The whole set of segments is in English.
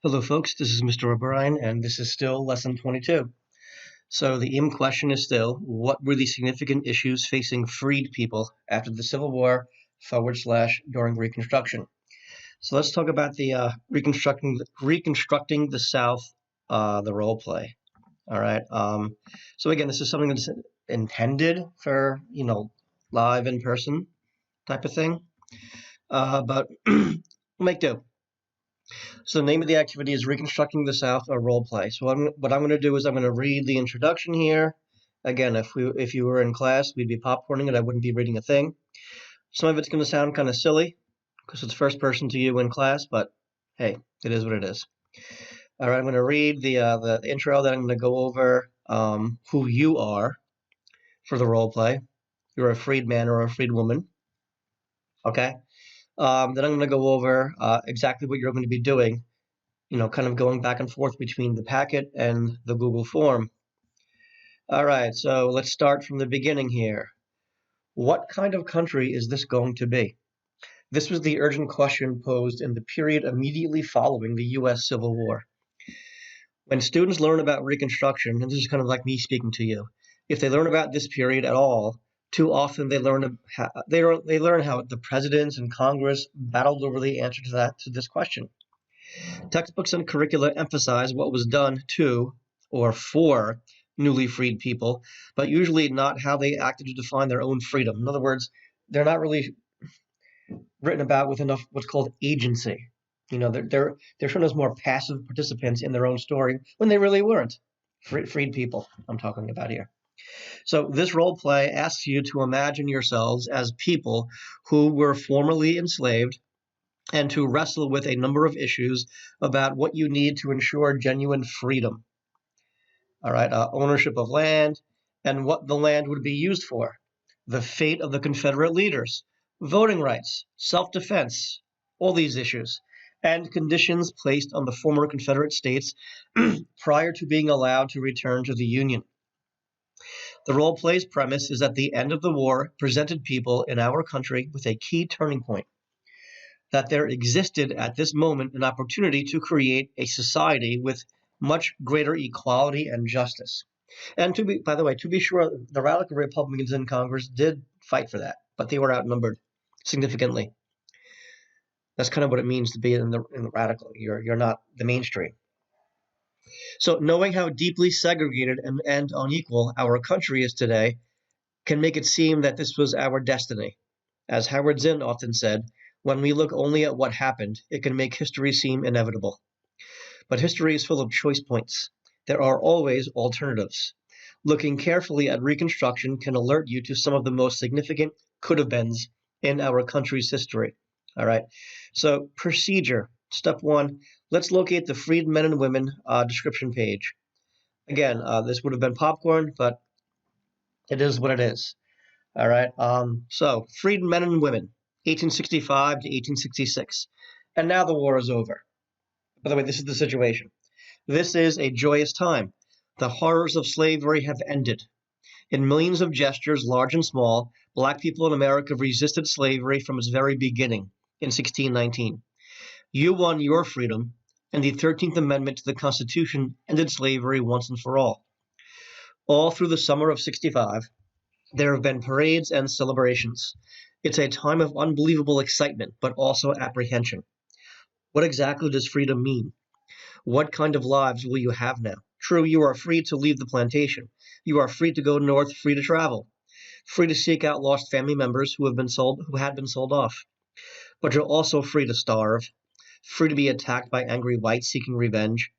Hello, folks. This is Mr. O'Brien, and this is still Lesson 22. So the aim question is still, what were the significant issues facing freed people after the Civil War / during Reconstruction? So let's talk about the reconstructing the South, the role play. All right. So again, this is something that's intended for live in person type of thing, but we'll make do. So the name of the activity is Reconstructing the South, a role play. So what I'm going to do is I'm going to read the introduction here. Again, if you were in class, we'd be popcorning it. I wouldn't be reading a thing. Some of it's going to sound kind of silly because it's first person to you in class, but hey, it is what it is. All right, I'm going to read the intro. Then I'm going to go over who you are for the role play. You're a freed man or a freed woman. Okay. Then I'm going to go over exactly what you're going to be doing, kind of going back and forth between the packet and the Google form. All right, so let's start from the beginning here. What kind of country is this going to be? This was the urgent question posed in the period immediately following the U.S. Civil War. When students learn about Reconstruction, and this is kind of like me speaking to you, if they learn about this period at all, too often they learn how the presidents and Congress battled over the answer to this question. Textbooks and curricula emphasize what was done to or for newly freed people, but usually not how they acted to define their own freedom. In other words, they're not really written about with enough what's called agency. They're shown as more passive participants in their own story when they really weren't. Freed people I'm talking about here. So this role play asks you to imagine yourselves as people who were formerly enslaved and to wrestle with a number of issues about what you need to ensure genuine freedom. All right, ownership of land and what the land would be used for, the fate of the Confederate leaders, voting rights, self-defense, all these issues, and conditions placed on the former Confederate states prior to being allowed to return to the Union. The role play's premise is that the end of the war presented people in our country with a key turning point, that there existed at this moment an opportunity to create a society with much greater equality and justice. And by the way, to be sure, the radical Republicans in Congress did fight for that, but they were outnumbered significantly. That's kind of what it means to be in the radical. You're not the mainstream. So knowing how deeply segregated and unequal our country is today can make it seem that this was our destiny. As Howard Zinn often said, when we look only at what happened, it can make history seem inevitable. But history is full of choice points. There are always alternatives. Looking carefully at Reconstruction can alert you to some of the most significant could-have-beens in our country's history. All right. So procedure. Step one, let's locate the freed men and women description page. Again, this would have been popcorn, but it is what it is. All right. So freed men and women, 1865 to 1866. And now the war is over. By the way, this is the situation. This is a joyous time. The horrors of slavery have ended. In millions of gestures, large and small, black people in America resisted slavery from its very beginning in 1619. You won your freedom, and the 13th Amendment to the Constitution ended slavery once and for all. All through the summer of 65, there have been parades and celebrations. It's a time of unbelievable excitement, but also apprehension. What exactly does freedom mean? What kind of lives will you have now? True, you are free to leave the plantation. You are free to go north, free to travel, free to seek out lost family members who had been sold off. But you're also free to starve, free to be attacked by angry whites seeking revenge,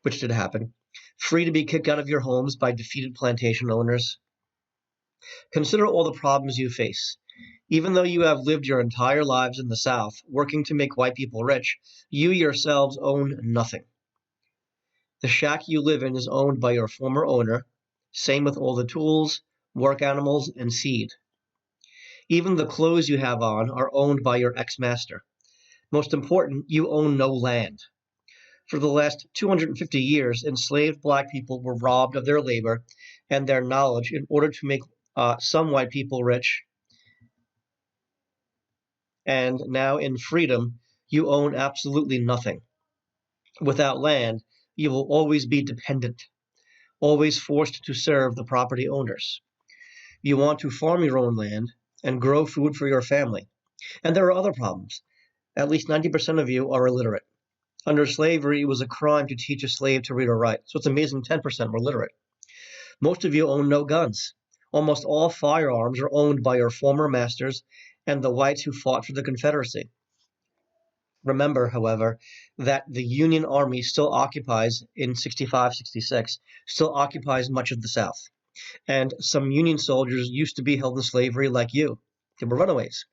which did happen, free to be kicked out of your homes by defeated plantation owners. Consider all the problems you face. Even though you have lived your entire lives in the South, working to make white people rich, you yourselves own nothing. The shack you live in is owned by your former owner, same with all the tools, work animals, and seed. Even the clothes you have on are owned by your ex-master. Most important, you own no land. For the last 250 years, enslaved black people were robbed of their labor and their knowledge in order to make some white people rich. And now in freedom, you own absolutely nothing. Without land, you will always be dependent, always forced to serve the property owners. You want to farm your own land and grow food for your family. And there are other problems. At least 90% of you are illiterate. Under slavery, it was a crime to teach a slave to read or write. So it's amazing 10% were literate. Most of you own no guns. Almost all firearms are owned by your former masters and the whites who fought for the Confederacy. Remember, however, that the Union Army still occupies, in 65, 66, still occupies much of the South. And some Union soldiers used to be held in slavery like you. They were runaways.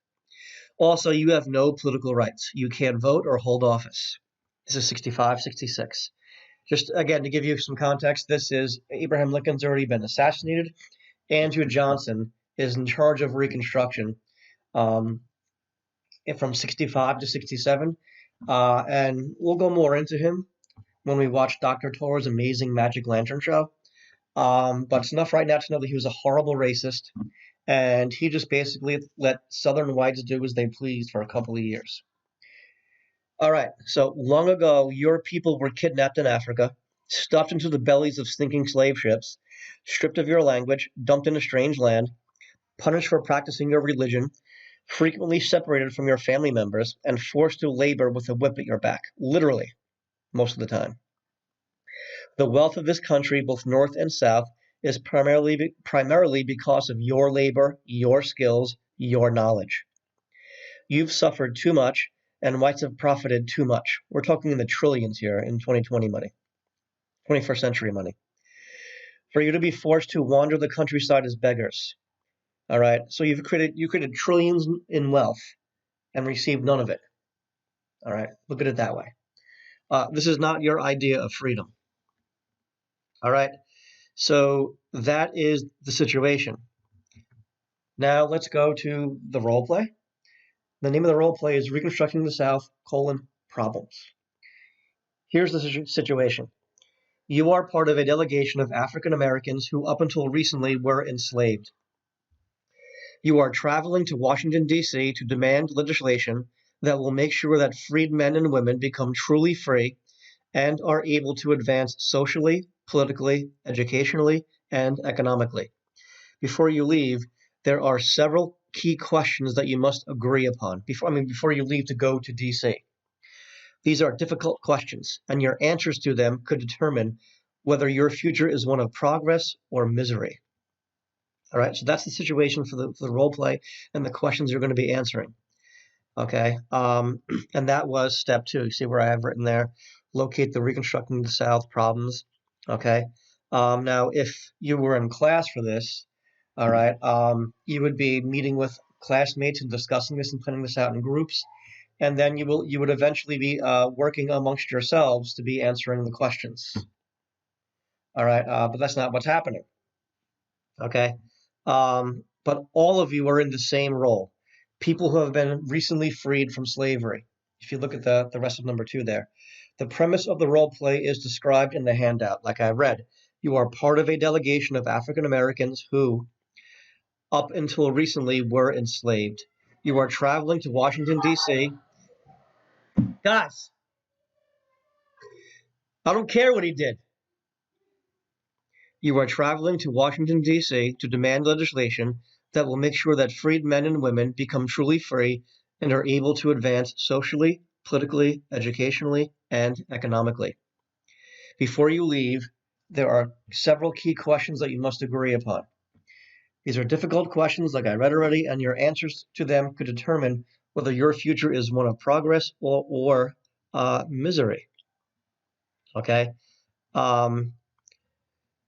Also, you have no political rights. You can't vote or hold office. This is 65, 66. Just again, to give you some context, this is Abraham Lincoln's already been assassinated. Andrew Johnson is in charge of Reconstruction from 65 to 67. And we'll go more into him when we watch Dr. Tor's amazing Magic Lantern show. But it's enough right now to know that he was a horrible racist, and he just basically let Southern whites do as they pleased for a couple of years. All right, so long ago, your people were kidnapped in Africa, stuffed into the bellies of stinking slave ships, stripped of your language, dumped in a strange land, punished for practicing your religion, frequently separated from your family members, and forced to labor with a whip at your back, literally, most of the time. The wealth of this country, both north and south, is primarily because of your labor, your skills, your knowledge. You've suffered too much, and whites have profited too much. We're talking in the trillions here in 2020 money, 21st century money. For you to be forced to wander the countryside as beggars. All right, so you created trillions in wealth and received none of it. All right, look at it that way. This is not your idea of freedom. All right, so that is the situation. Now let's go to the role play. The name of the role play is Reconstructing the South, Problems. Here's the situation. You are part of a delegation of African Americans who up until recently were enslaved. You are traveling to Washington, D.C. to demand legislation that will make sure that freed men and women become truly free and are able to advance socially, politically, educationally, and economically. Before you leave, there are several key questions that you must agree upon before you leave to go to DC. These are difficult questions, and your answers to them could determine whether your future is one of progress or misery. All right, so that's the situation for the role play and the questions you're going to be answering. Okay, and that was step 2. You see where I have written there, locate the Reconstructing the South problems. Okay, now if you were in class for this, all right, you would be meeting with classmates and discussing this and planning this out in groups, and then you would eventually be working amongst yourselves to be answering the questions. All right, but that's not what's happening. Okay, but all of you are in the same role. People who have been recently freed from slavery. If you look at the rest of number 2 there, the premise of the role play is described in the handout, like I read. You are part of a delegation of African Americans who, up until recently, were enslaved. You are traveling to Washington, D.C. Guys, I don't care what he did. You are traveling to Washington, D.C. to demand legislation that will make sure that freed men and women become truly free and are able to advance socially, politically, educationally, and economically. Before you leave, there are several key questions that you must agree upon. These are difficult questions, like I read already, and your answers to them could determine whether your future is one of progress or misery. Okay?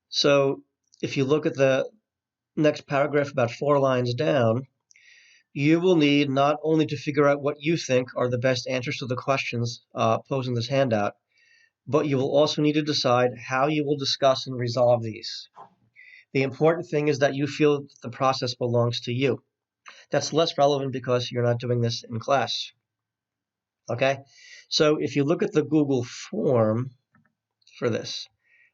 So if you look at the next paragraph about 4 lines down, you will need not only to figure out what you think are the best answers to the questions posed in this handout, but you will also need to decide how you will discuss and resolve these. The important thing is that you feel that the process belongs to you. That's less relevant because you're not doing this in class. Okay? So if you look at the Google form for this,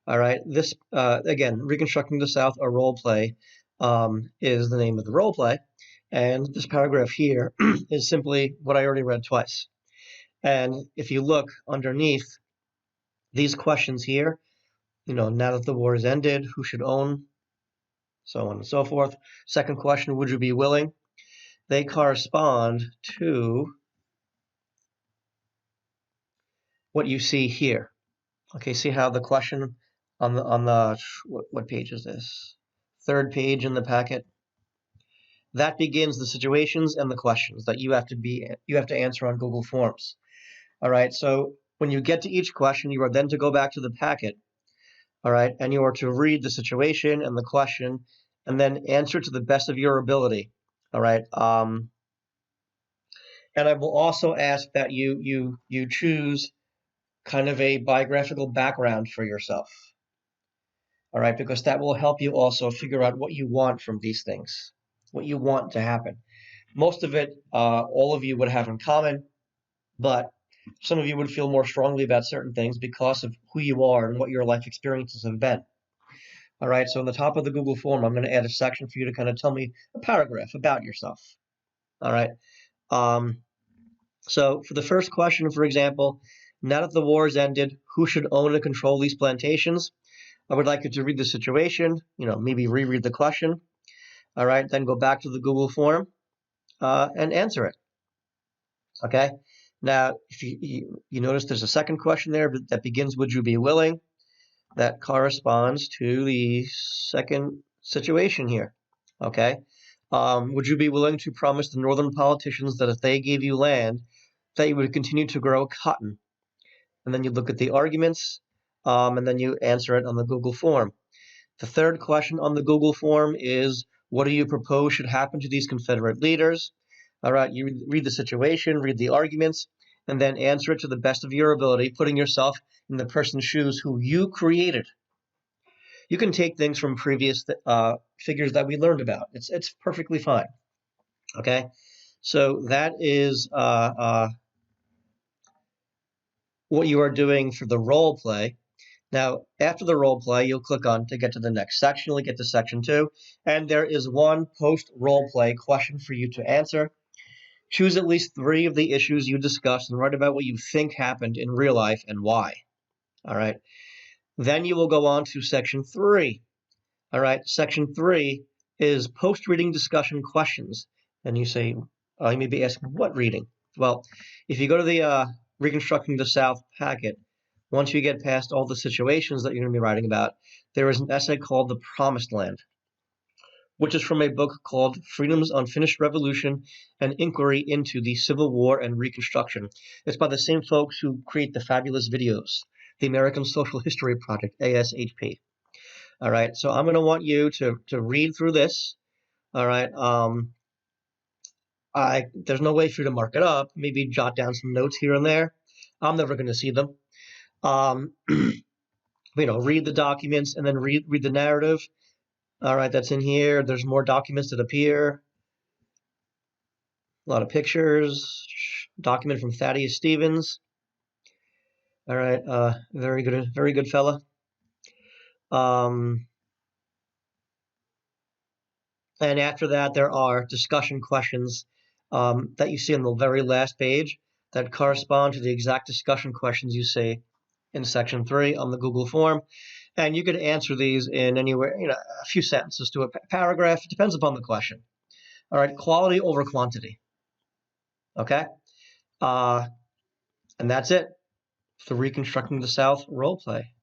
all right, this, again, Reconstructing the South, a role play, is the name of the role play. And this paragraph here is simply what I already read twice. And if you look underneath, These questions here, now that the war is ended, who should own, so on and so forth. Second question, would you be willing? They correspond to what you see here. Okay, see how the question on the what page is this? Third page in the packet. That begins the situations and the questions that you have to answer on Google Forms. All right, so when you get to each question, you are then to go back to the packet. All right, and you are to read the situation and the question, and then answer to the best of your ability. All right. And I will also ask that you choose kind of a biographical background for yourself. All right, because that will help you also figure out what you want from these things, what you want to happen. Most of it, all of you would have in common, but some of you would feel more strongly about certain things because of who you are and what your life experiences have been. All right, so in the top of the Google form, I'm going to add a section for you to kind of tell me a paragraph about yourself. All right. So for the first question, for example, now that the war is ended, who should own and control these plantations? I would like you to read the situation, maybe reread the question. All right, then go back to the Google form and answer it. Okay. Now, if you notice there's a second question there that begins, would you be willing? That corresponds to the second situation here. Okay. Would you be willing to promise the northern politicians that if they gave you land, that you would continue to grow cotton? And then you look at the arguments, and then you answer it on the Google form. The third question on the Google form is, what do you propose should happen to these Confederate leaders? All right, you read the situation, read the arguments, and then answer it to the best of your ability, putting yourself in the person's shoes who you created. You can take things from previous figures that we learned about. It's perfectly fine. Okay, so that is what you are doing for the role play. Now, after the role play, you'll click on to get to the next section. You'll get to section 2, and there is one post-role play question for you to answer. Choose at least 3 of the issues you discussed and write about what you think happened in real life and why. All right. Then you will go on to section 3. All right. Section 3 is post-reading discussion questions. And you say, you may be asking, what reading? Well, if you go to the Reconstructing the South packet, once you get past all the situations that you're going to be writing about, there is an essay called The Promised Land, which is from a book called Freedom's Unfinished Revolution, an Inquiry into the Civil War and Reconstruction. It's by the same folks who create the fabulous videos, the American Social History Project, ASHP. All right, so I'm going to want you to read through this. All right, there's no way for you to mark it up. Maybe jot down some notes here and there. I'm never going to see them. Read the documents and then read the narrative. All right, that's in here. There's more documents that appear. A lot of pictures. Document from Thaddeus Stevens. All right, very good fella. And after that, there are discussion questions that you see on the very last page that correspond to the exact discussion questions you see in section 3 on the Google form. And you could answer these in anywhere, a few sentences to a paragraph. It depends upon the question. All right, quality over quantity. Okay? And that's it. The Reconstructing the South role play.